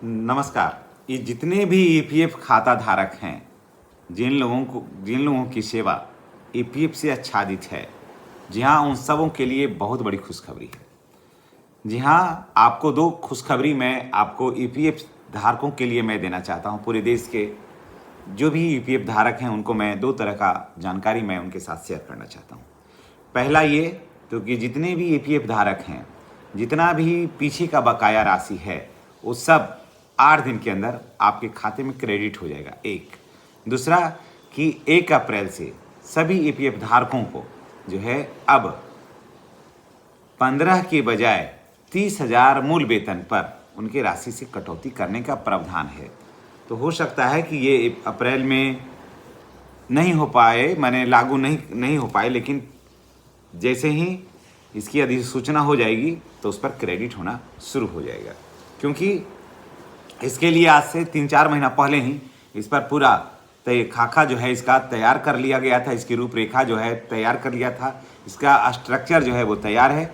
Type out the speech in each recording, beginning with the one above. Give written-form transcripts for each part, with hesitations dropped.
नमस्कार। ये जितने भी ईपीएफ खाता धारक हैं, जिन लोगों की सेवा ईपीएफ से आच्छादित है, जी हाँ, उन सबों के लिए बहुत बड़ी खुशखबरी है। जी हाँ, आपको दो खुशखबरी मैं आपको ईपीएफ धारकों के लिए मैं देना चाहता हूँ। पूरे देश के जो भी ईपीएफ धारक हैं उनको मैं दो तरह का जानकारी मैं उनके साथ शेयर करना चाहता हूँ। पहला ये, क्योंकि जितने भी ईपीएफ धारक हैं, जितना भी पीछे का बकाया राशि है, वो सब 8 दिन के अंदर आपके खाते में क्रेडिट हो जाएगा। एक दूसरा कि 1 अप्रैल से सभी ईपीएफ धारकों को जो है अब 15 के बजाय 30,000 मूल वेतन पर उनके राशि से कटौती करने का प्रावधान है। तो हो सकता है कि ये अप्रैल में नहीं हो पाए, माने लागू नहीं हो पाए, लेकिन जैसे ही इसकी अधिसूचना हो जाएगी तो उस पर क्रेडिट होना शुरू हो जाएगा। क्योंकि इसके लिए आज से 3-4 महीना पहले ही इस पर पूरा खाका जो है इसका तैयार कर लिया गया था। इसकी रूपरेखा जो है तैयार कर लिया था। इसका स्ट्रक्चर जो है वो तैयार है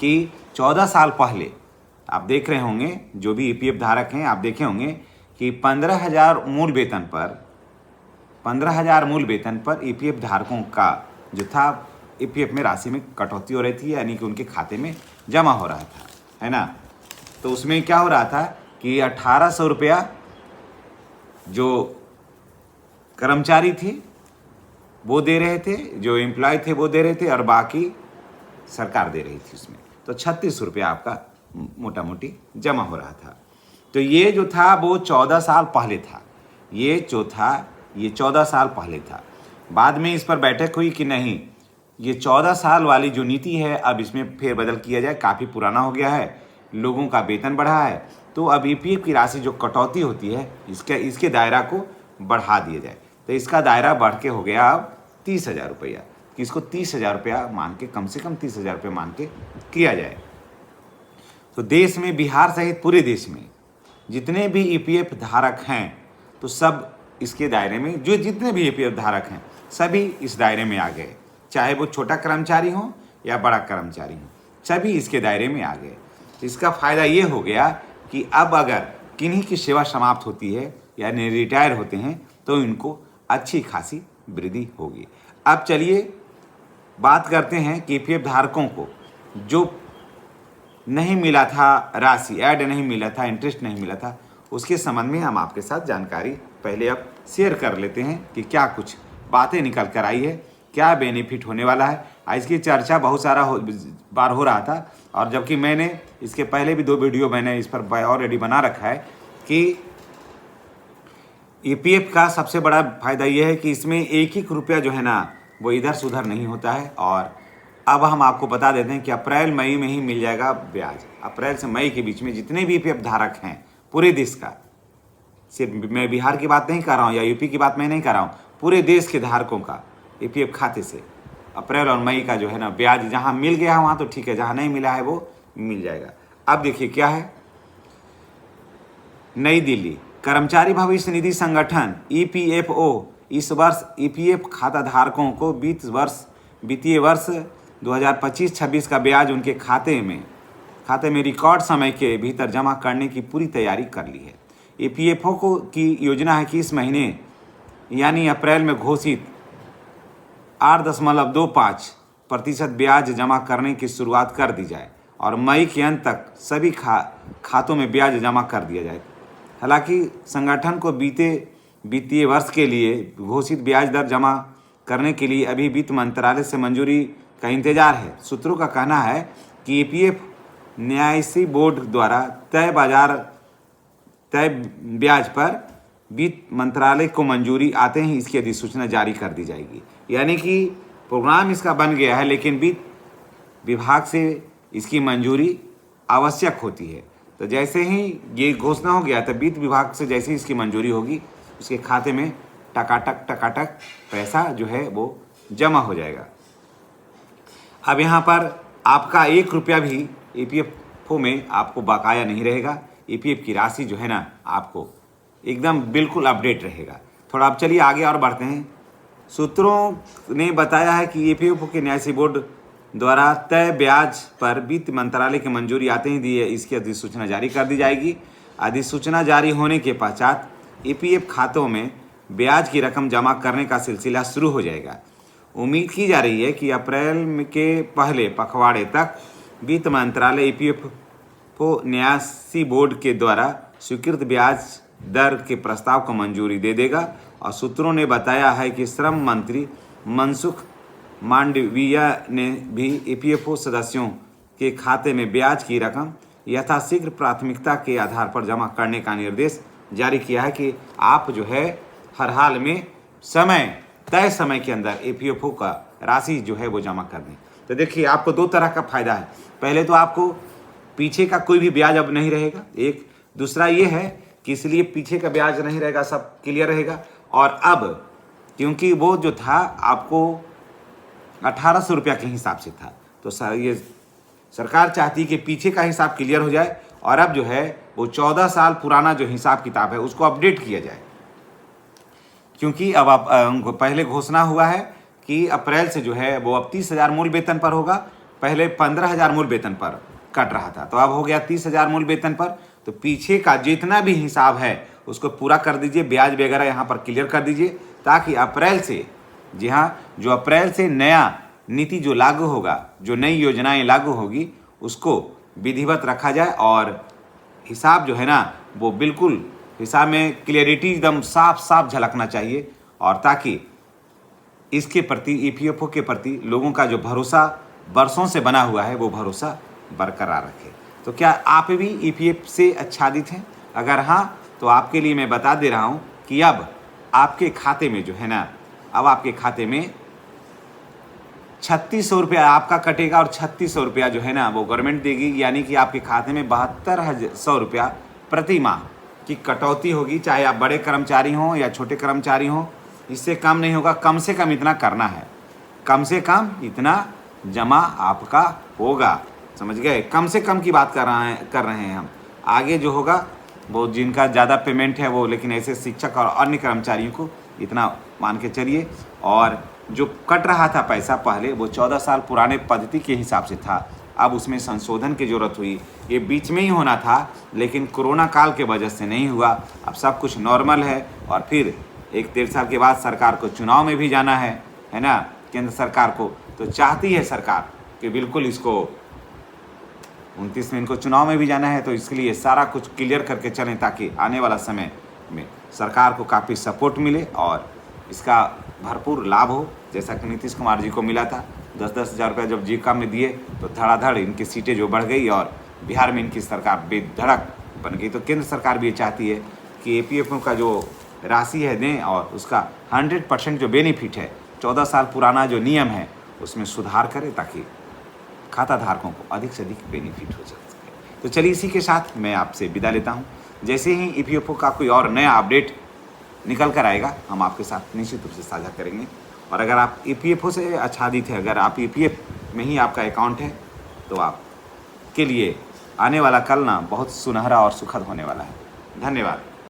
कि 14 साल पहले आप देख रहे होंगे, जो भी ईपीएफ धारक हैं, आप देखे होंगे कि 15,000 मूल वेतन पर ईपीएफ धारकों का जो था ईपीएफ में राशि में कटौती हो रही थी, यानी कि उनके खाते में जमा हो रहा था, है ना। तो उसमें क्या हो रहा था कि 1,800 रुपया जो कर्मचारी थे वो दे रहे थे, जो एम्प्लॉय थे वो दे रहे थे, और बाकी सरकार दे रही थी उसमें। तो 3600 रुपया आपका मोटा मोटी जमा हो रहा था। तो ये जो था वो 14 साल पहले था। ये 14 साल पहले था। बाद में इस पर बैठक हुई कि नहीं, ये 14 साल वाली जो नीति है अब इसमें फेरबदल किया जाए। काफ़ी पुराना हो गया है, लोगों का वेतन बढ़ा है, तो अब ईपीएफ की राशि जो कटौती होती है इसके दायरा को बढ़ा दिया जाए। तो इसका दायरा बढ़ के हो गया अब 30,000 रुपया, कि इसको 30,000 रुपया मान के, कम से कम 30,000 रुपया मान के किया जाए। तो देश में, बिहार सहित पूरे देश में जितने भी ईपीएफ धारक हैं, तो सब इसके दायरे में, जो जितने भी ईपीएफ धारक हैं सभी इस दायरे में आ गए। चाहे वो छोटा कर्मचारी हो या बड़ा कर्मचारी हो, सभी इसके दायरे में आ गए। इसका फ़ायदा ये हो गया कि अब अगर किन्हीं की सेवा समाप्त होती है यानी रिटायर होते हैं तो इनको अच्छी खासी वृद्धि होगी। अब चलिए बात करते हैं कि ईपीएफ धारकों को जो नहीं मिला था राशि, ऐड नहीं मिला था, इंटरेस्ट नहीं मिला था, उसके संबंध में हम आपके साथ जानकारी पहले अब शेयर कर लेते हैं कि क्या कुछ बातें निकल कर आई है, क्या बेनिफिट होने वाला है। इसकी चर्चा बहुत सारा बार हो रहा था, और जबकि मैंने इसके पहले भी 2 वीडियो मैंने इस पर ऑलरेडी बना रखा है कि ईपीएफ का सबसे बड़ा फायदा यह है कि इसमें एक एक रुपया जो है ना वो इधर से उधर नहीं होता है। और अब हम आपको बता देते हैं कि अप्रैल मई में ही मिल जाएगा ब्याज। अप्रैल से मई के बीच में जितने भी ईपीएफ धारक हैं पूरे देश का, सिर्फ मैं बिहार की बात नहीं कर रहा हूँ या यूपी की बात मैं नहीं कर रहा हूँ, पूरे देश के धारकों का ईपीएफ खाते से अप्रैल और मई का जो है ना ब्याज जहाँ मिल गया वहाँ तो ठीक है, जहाँ नहीं मिला है वो मिल जाएगा। अब देखिए क्या है, नई दिल्ली कर्मचारी भविष्य निधि संगठन ईपीएफओ इस वर्ष ईपीएफ खाता धारकों को वित्तीय वर्ष 2025-26 का ब्याज उनके खाते में रिकॉर्ड समय के भीतर जमा करने की पूरी तैयारी कर ली है। ईपीएफओ को की योजना है कि इस महीने यानी अप्रैल में घोषित 8.25% ब्याज जमा करने की शुरुआत कर दी जाए और मई के अंत तक सभी खातों में ब्याज जमा कर दिया जाए। हालांकि संगठन को बीते वित्तीय वर्ष के लिए घोषित ब्याज दर जमा करने के लिए अभी वित्त मंत्रालय से मंजूरी का इंतजार है। सूत्रों का कहना है कि ईपीएफ न्यासी बोर्ड द्वारा तय ब्याज पर वित्त मंत्रालय को मंजूरी आते ही इसकी अधिसूचना जारी कर दी जाएगी। यानी कि प्रोग्राम इसका बन गया है, लेकिन वित्त विभाग से इसकी मंजूरी आवश्यक होती है। तो जैसे ही ये घोषणा हो गया तो वित्त विभाग से जैसे ही इसकी मंजूरी होगी, उसके खाते में टकाटक पैसा जो है वो जमा हो जाएगा। अब यहाँ पर आपका 1 रुपया भी ईपीएफओ में आपको बकाया नहीं रहेगा। ईपीएफ की राशि जो है ना आपको एकदम बिल्कुल अपडेट रहेगा। थोड़ा अब चलिए आगे और बढ़ते हैं। सूत्रों ने बताया है कि ईपीएफओ के न्यासी बोर्ड द्वारा तय ब्याज पर वित्त मंत्रालय की मंजूरी आते ही इसकी अधिसूचना जारी कर दी जाएगी। अधिसूचना जारी होने के पश्चात ईपीएफ खातों में ब्याज की रकम जमा करने का सिलसिला शुरू हो जाएगा। उम्मीद की जा रही है कि अप्रैल के पहले पखवाड़े तक वित्त मंत्रालय ईपीएफओ न्यासी बोर्ड के द्वारा स्वीकृत ब्याज दर के प्रस्ताव को मंजूरी दे देगा। और सूत्रों ने बताया है कि श्रम मंत्री मनसुख मांडविया ने भी ईपीएफओ सदस्यों के खाते में ब्याज की रकम यथाशीघ्र प्राथमिकता के आधार पर जमा करने का निर्देश जारी किया है कि आप जो है हर हाल में तय समय के अंदर ईपीएफओ का राशि जो है वो जमा कर दें। तो देखिए आपको दो तरह का फायदा है। पहले तो आपको पीछे का कोई भी ब्याज अब नहीं रहेगा, एक दूसरा ये है कि इसलिए पीछे का ब्याज नहीं रहेगा, सब क्लियर रहेगा। और अब क्योंकि वो जो था आपको 1800 रुपया के हिसाब से था, तो ये सरकार चाहती है कि पीछे का हिसाब क्लियर हो जाए और अब जो है वो 14 साल पुराना जो हिसाब किताब है उसको अपडेट किया जाए। क्योंकि अब आप पहले घोषणा हुआ है कि अप्रैल से जो है वो अब 30,000 मूल वेतन पर होगा, पहले 15,000 मूल वेतन पर कट रहा था, तो अब हो गया 30,000 मूल वेतन पर। तो पीछे का जितना भी हिसाब है उसको पूरा कर दीजिए, ब्याज वगैरह यहाँ पर क्लियर कर दीजिए, ताकि अप्रैल से, जी हाँ, जो अप्रैल से नया नीति जो लागू होगा, जो नई योजनाएं लागू होगी, उसको विधिवत रखा जाए और हिसाब जो है ना वो बिल्कुल हिसाब में क्लियरिटी एकदम साफ साफ झलकना चाहिए, और ताकि इसके प्रति ईपीएफओ के प्रति लोगों का जो भरोसा वर्षों से बना हुआ है वो भरोसा बरकरार रखे। तो क्या आप भी ईपीएफ से आच्छादित हैं? अगर हाँ, तो आपके लिए मैं बता दे रहा हूँ कि अब आपके खाते में जो है ना, अब आपके खाते में 3600 रुपया आपका कटेगा और 3600 रुपया जो है ना वो गवर्नमेंट देगी। यानी कि आपके खाते में 7200 रुपया प्रति माह की कटौती होगी, चाहे आप बड़े कर्मचारी हों या छोटे कर्मचारी हों। इससे कम नहीं होगा, कम से कम इतना करना है, कम से कम इतना जमा आपका होगा, समझ गए? कम से कम की बात कर रहे हैं हम। आगे जो होगा वो जिनका ज़्यादा पेमेंट है वो, लेकिन ऐसे शिक्षक और अन्य कर्मचारियों को इतना मान के चलिए। और जो कट रहा था पैसा पहले वो 14 साल पुराने पद्धति के हिसाब से था, अब उसमें संशोधन की ज़रूरत हुई। ये बीच में ही होना था लेकिन कोरोना काल के वजह से नहीं हुआ। अब सब कुछ नॉर्मल है और फिर 1-1.5 साल के बाद सरकार को चुनाव में भी जाना है ना, केंद्र सरकार को। तो चाहती है सरकार कि बिल्कुल इसको 29 में इनको चुनाव में भी जाना है, तो इसके लिए सारा कुछ क्लियर करके चलें ताकि आने वाला समय में सरकार को काफ़ी सपोर्ट मिले और इसका भरपूर लाभ हो। जैसा कि नीतीश कुमार जी को मिला था 10-10 हज़ार रुपये जब जीविका में दिए तो धड़ाधड़ इनकी सीटें जो बढ़ गई और बिहार में इनकी सरकार बेधड़क बन गई। तो केंद्र सरकार भी ये चाहती है कि ईपीएफओ का जो राशि है दें और उसका 100% जो बेनिफिट है, 14 साल पुराना जो नियम है उसमें सुधार करें ताकि खाता धारकों को अधिक से अधिक बेनिफिट हो सके। तो चलिए इसी के साथ मैं आपसे विदा लेता हूँ। जैसे ही ईपीएफओ का कोई और नया अपडेट निकल कर आएगा हम आपके साथ निश्चित रूप से साझा करेंगे। और अगर आप ईपीएफओ से आच्छादित है, अगर आप ईपीएफ में ही आपका अकाउंट है, तो आपके लिए आने वाला कल ना बहुत सुनहरा और सुखद होने वाला है। धन्यवाद।